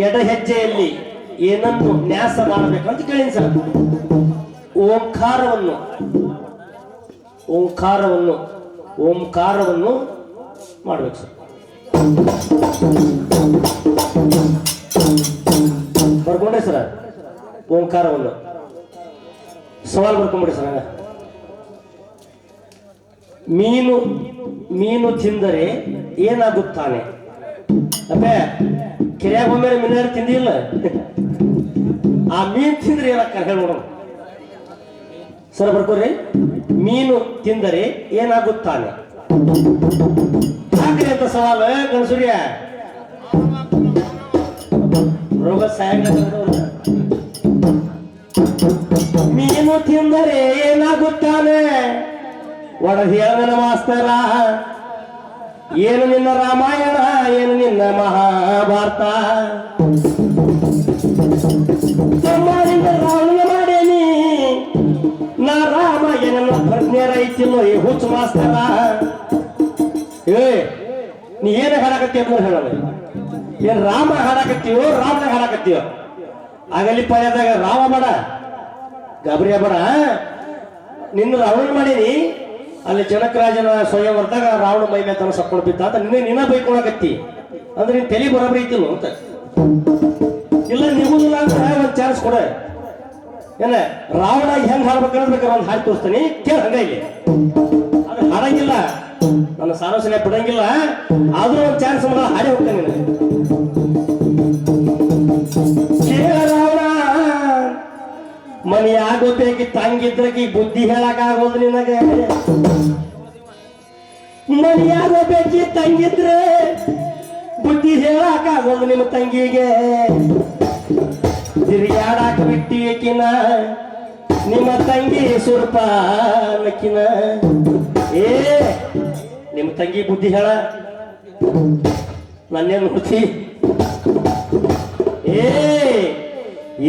ಎಡ ಹೆಜ್ಜೆಯಲ್ಲಿ ಏನನ್ನು ನ್ಯಾಸ ಮಾಡಬೇಕಂತ ಕೇಳಿ ಸರ್. ಓಂಕಾರವನ್ನು ಮಾಡ್ಬೇಕು ಸರ್. ಬರ್ಕೊಂಡ್ರೆ ಸರ್ ಓಂಕಾರವನ್ನು ಸವಾಲ್ ಬರ್ಕೊಂಡ್ಬಿಡಿ ಸರ್. ಮೀನು ತಿಂದರೆ ಏನಾಗುತ್ತಾನೆ? ಅಪ್ಪೆ ಕೆರೆಯಾಗ ಒಮ್ಮೆ ಮೀನಾರು ತಿಂದಿಲ್ಲ, ಆ ಮೀನು ತಿಂದ್ರೆ ಏನಕ್ಕ ಹೇಳಿ ನೋಡೋಣ ಸರ್. ಬರ್ಕೋರಿ. ಮೀನು ತಿಂದರೆ ಏನಾಗುತ್ತಾನೆ? ಹಾಕ್ರಿ ಅಂತ ಸವಾಲ ಗಣಸೂರ್ಯ. ರೋಗ ಮೀನು ತಿಂದರೆ ಏನಾಗುತ್ತಾನೆ? ಒಡದ ಹೇಳನ ಮಾಸ್ತರ, ಏನು ನಿನ್ನ ರಾಮಾಯಣ, ಏನು ನಿನ್ನ ಮಹಾಭಾರತ? ತಮ್ಮನಿಂದ ರಾವಣ ಮಾಡೇನಿ ನಾ ರಾಮಾಯಣ ಪ್ರಜ್ಞೆ ರೈತಿಲ್ಲೋ ಈ ಹುಚ್ಚು ಮಾಸ್ತರ. ನೀ ಏನ ಹಾಡಕತ್ತೀಯ ಹೇಳೋಣ. ಏನ್ ರಾಮ ಹಾಡಕತ್ತೀವೋ ರಾಮನ ಹಾಡಕತ್ತೀವೋ? ಆಗಲಿ ಪರ್ಯದಾಗ ರಾಮ ಬೇಡ, ಗಾಬರಿಯ ಬೇಡ. ನಿನ್ನ ರಾವಣ ಮಾಡೀನಿ, ಅಲ್ಲಿ ಜನಕರಾಜನ ಸ್ವಯಂವರದಾಗ ರಾವಣ ಮೈ ಮೇಲೆ ತನ ಸಪ್ಕೊಂಡು ಬಿದ್ದ ಅಂತ ನಿನ್ನ ಬೈಕೊಳಕತ್ತಿ ಅಂದ್ರೆ ನಿನ್ ತಲೆ ಬರೋಬ್ಬರಿ ಐತಿಲ್ಲ ಅಂತ. ಇಲ್ಲ ನಿಗುದಿಲ್ಲ ಅಂದ್ರೆ ಒಂದ್ ಚಾನ್ಸ್ ಕೊಡ. ಏನ ರಾವಣ ಹೆಂಗ್ ಹಾಡ್ಬೇಕಾದ್ರೆ ಒಂದ್ ಹಾಡಿ ತೋರಿಸ್ತಾನೆ, ಕೇಳ. ಹಂಗ ಇಲ್ಲಿ ಅದು ಹಾಡಂಗಿಲ್ಲ, ನನ್ನ ಸಾರೋಸನೆ ಬಿಡಂಗಿಲ್ಲ, ಆದ್ರೂ ಒಂದ್ ಚಾನ್ಸ್ ಮಗ ಹಾಡಿ ಹೋಗ್ತಾನೆ ನಿನಗೆ. ಕೇಳ ರಾವಣ, ಮನಿ ಆಗೋಬೇಕಿ ತಂಗಿದ್ರಕಿ ಬುದ್ಧಿ ಹೇಳಕ್ ಆಗೋದು ನಿನಗೆ. ಮನಿ ಆಗೋಬೇಕಿ ತಂಗಿದ್ರೆ ಬುದ್ಧಿ ಹೇಳಕ್ ಆಗೋದು ನಿಮ್ಮ ತಂಗಿಗೆ. ತಿರುಗಾಡಾಕ ಬಿಟ್ಟಿಯಕಿನ ನಿಮ್ಮ ತಂಗಿ ಸುರ್ಪಾನಕಿನ. ನಿಮ್ಮ ತಂಗಿ ಬುದ್ಧಿ ಹೇಳ, ನನ್ನೇನು ನೋಡ್ತಿ?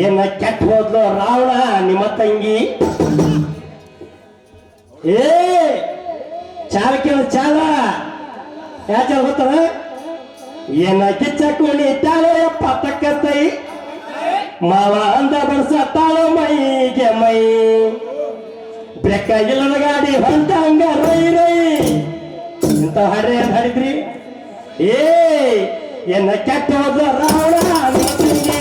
ಏನ ಕೆಟ್ಟ ಹೋದ್ಲು ರಾವಣ ನಿಮ್ಮ ತಂಗಿ. ಚಾಲ ಯಾಚಾರ ಗೊತ್ತದ? ಏನ ಕಿಚ್ಚಕುಣಿ ತಾಳೆ ಪತಕ್ಕತ್ತೈ ಮಾವ ಅಂದ ಬಡ್ಸತ್ತಾಳ ಮೈಗೆ ಮೈ. ಬೆಕ್ಕ ಇಲ್ಲದ ಗಾಡಿ ಹೊಂಟಂಗ ರೈ ರೈ ಇಂತ ಹಾಡ್ರಿ ಅಂತ ಹಾಡಿದ್ರಿ. ಏನ ಕೆಟ್ಟ ಹೋದ್ಲು ರಾವಣ ನಿಮ್ಮ ತಂಗಿ.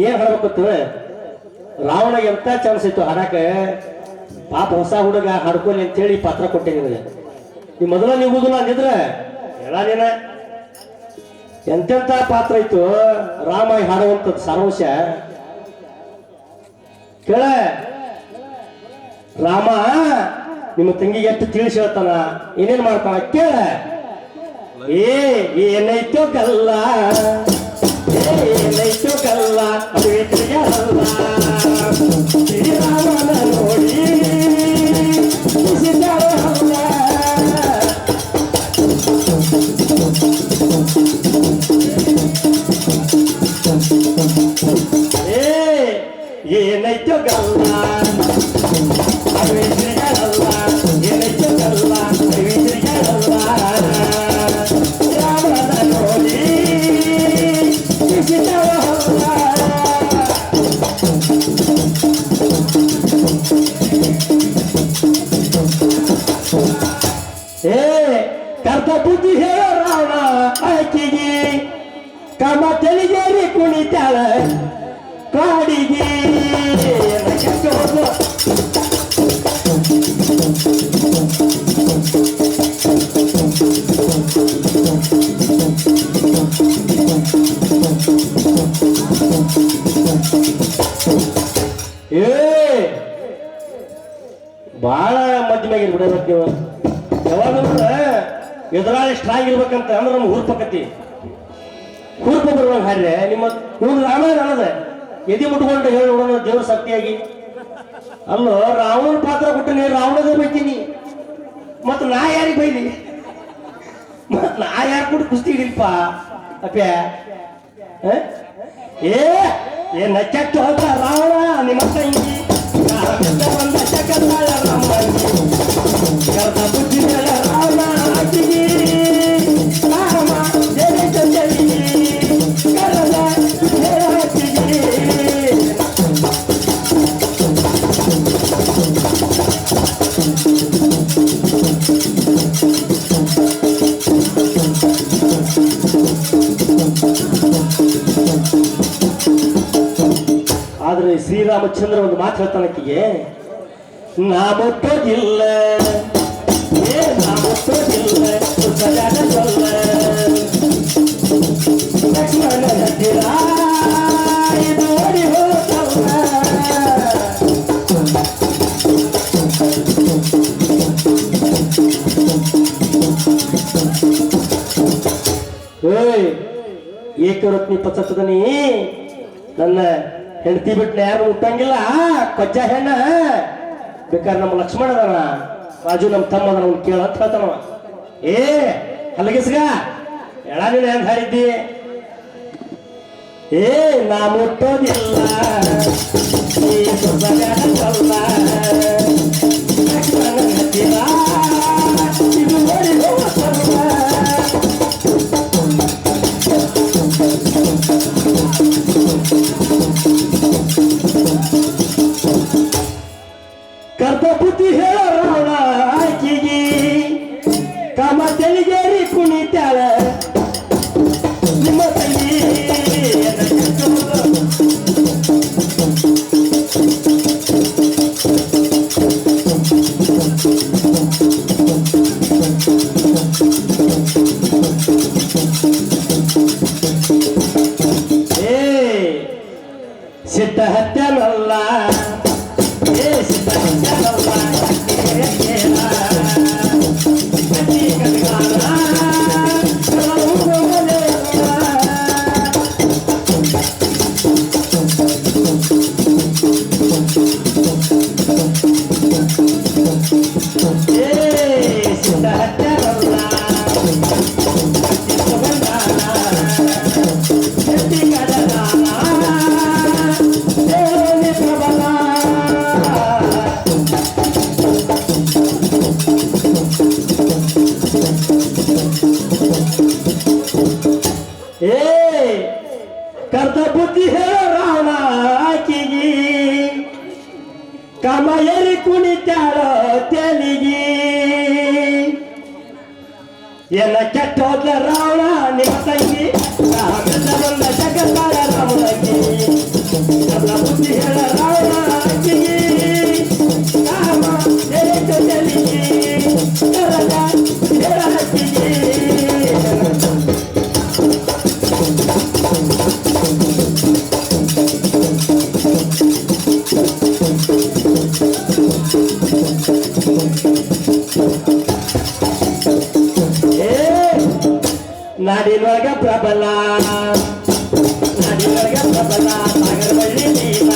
ಏನ್ ಹಾಡ್ಬೇಕು? ರಾವಣ ಎಂತ ಚಾನ್ಸ್ ಇತ್ತು ಹಾಡಾಕ. ಪಾಪ ಹೊಸ ಹುಡುಗ ಹಾಡ್ಕೊಲಿ ಅಂತೇಳಿ ಪಾತ್ರ ಕೊಟ್ಟೆ ನಿಮಗೆ. ಈ ಮೊದಲ ನಿಗುದಿಲ್ಲ ಅಂದಿದ್ರ ಹೇಳೇನ ಎಂತೆಂತ ಪಾತ್ರ ಇತ್ತು ರಾಮ ಹಾಡುವಂಥದ್ದು ಸಾರಾಂಶ ಕೇಳ. ರಾಮ ನಿಮ್ಮ ತಂಗಿಗೆ ಎಷ್ಟು ತಿಳಿಸಿ ಹೇಳ್ತಾನ, ಏನೇನ್ ಮಾಡ್ತಾನ ಕೇಳ. ಏನೈತೋ ಕಲ್ಲ, ಏನೈತೋ ಕಲ್ಲ, ಅದು ಶ್ರೀರಾಮನ ನೋಡಿ ಏನೈತೋ ಗಲ್ಲ, ಅದು ತಿರುಗಾಡಲ್ಲ. ಏನೈತೋ ಗಲ್ಲ, ಅದು ತಿರುಗಾಡಲ್ಲ. ರಾಮನ ನೋಡಿ ಕರ್ತ ಬುದ್ಧಿ ಹೇಳೋ ರಾವಣ ಆಕೆಗೆ. ಕಮ ತೆಲಿಗೇರಿ ಕುಣಿತಾಳ ಕಾಡಿಗೆ. ಬಹಳ ಮಧ್ಯಮಾಗಿರ್ಬಿಡೋದು ನೀವು. ಯಾವಾಗ ಎದುರಾಳಿ ಸ್ಟ್ರಾಂಗ್ ಇರ್ಬೇಕಂತ ಅಂದ್ರೆ ನಮ್ಗೆ ಹುರ್ಪಕತಿ. ಹುರುಪ ಬರುವಾಗ ಹಾಡ್ರೆ ನಿಮ್ಮ ಇವ್ನು ರಾಮಾಯಣ ಅನ್ನೋದ ಎದಿ ಮುಟ್ಕೊಂಡು ಹೇಳಿ ನೋಡೋಣ ದೇವ್ರ ಶಕ್ತಿಯಾಗಿ. ಅಲ್ಲೋ ರಾವಣ ಪಾತ್ರ ಕೊಟ್ಟು ನೀ ರಾವಣದೇ ಬೈತೀನಿ, ಮತ್ತ ನಾ ಯಾರಿಗೆ ಬೈಲಿ? ಮತ್ ನಾ ಯಾರು ಕೂಡ ಕುಸ್ತಿ ಹಿಡಿಲ್ಪ ಅಪ್ಯ. ಏ ನಚ್ಚಟ್ಟು ಹೋದ ರಾವಣ ನಿಮ್ಮ ತಂಗಿ ಬಂದ ಚಕತ್ತಾಳ ರಾಮಂಗಿ ಕರ್ದ ಬುದ್ಧಿ ರಾವಣ ಅಕ್ಕಿಗಿ ರಾಮ ಜಯ ಜಯ ಕರದ ಅಕ್ಕಿಗಿ. ಆದ್ರೆ ಶ್ರೀರಾಮಚಂದ್ರ ಒಂದು ಮಾತು ಹೇಳ್ತಾನಕ್ಕಿಗೆ, ನಾ ಮುಟ್ಟೋದಿಲ್ಲ ನಾ ಮುಟ್ಟೋದಿಲ್ಲ ಸೊಲ್ಲ ಲಕ್ಷ್ಮಣ ಹತ್ತಿರ ಇದು ಓಡಿ ಹೋಗಲ್ಲ. ಏಕರತ್ನಿ ಪಚ್ಚತದನಿ ನನ್ನ ಹೆಂಡತಿ ಬಿಟ್ನ ಯಾರು ಮುಟ್ಟಂಗಿಲ್ಲ ಕೊಜ್ಜ ಹೆಣ್ಣ. ಬೇಕಾದ್ರೆ ನಮ್ಮ ಲಕ್ಷ್ಮಣ ಅದಾನ, ರಾಜು ನಮ್ಮ ತಮ್ಮ ಅದಾನ, ಅವ್ನು ಕೇಳ ಅಂತ ಹೇಳ್ತಾನವ. ಹಲಗಿಸ್ಗ ಎಳ ನೀನು ಹೆಂಗ್ ಹಾರಿದ್ದಿ? ನಾ ಮುಟ್ಟೋದಿಲ್ಲ ಲಕ್ಷ್ಮಣ ಹತ್ತಿರ ಇದು ನೋಡಿ ಕರ್ತ ಬುದ್ಧಿ ಹೇಳ ರಾವಣ ಆಕಿಗಿ ಕಾಮ ತೆಲಿಗೇರಿ ಕುಣಿತಾಳ ನಿಮ್ಮ ತಂಗಿ. ಸಿದ್ಧ ಹತ್ಯನಲ್ಲ ಸಿದ್ಧ ಹತ್ಯನಲ್ಲ ಕರ್ತ ಬುದ್ಧಿ ಹೇಳ ರಾವಣ ಆಕಿಗಿ ಕಾಮ ಎರಿ ಕುಣಿತಾಳ ತೆಲಿಗಿ. ಎಲ್ಲ ಕೆಟ್ಟ ಹೋದ್ಲ ರಾವಣ ನಿಮ್ಮ ತಂಗಿ ಬಂದ ಜಗತ್ತಾಳ ರಾಮನಂಗಿ. ಕರ್ತ ಬುದ್ಧಿ ಹೇಳ ರಾವಣ ಆಕಿಗಿ ಕಾಮ ಎರಿ ತೆಲಿಗಿ ಕರದ ಹೇಳ ಹಕ್ಕಿಗಿ. ನಾಡಿನೊಳಗ ಪ್ರಬಲ ನಾಡಿನೊಳಗ ಪ್ರಬಲ ಸಾಗರ ಬಳ್ಳಿ ನೀಲ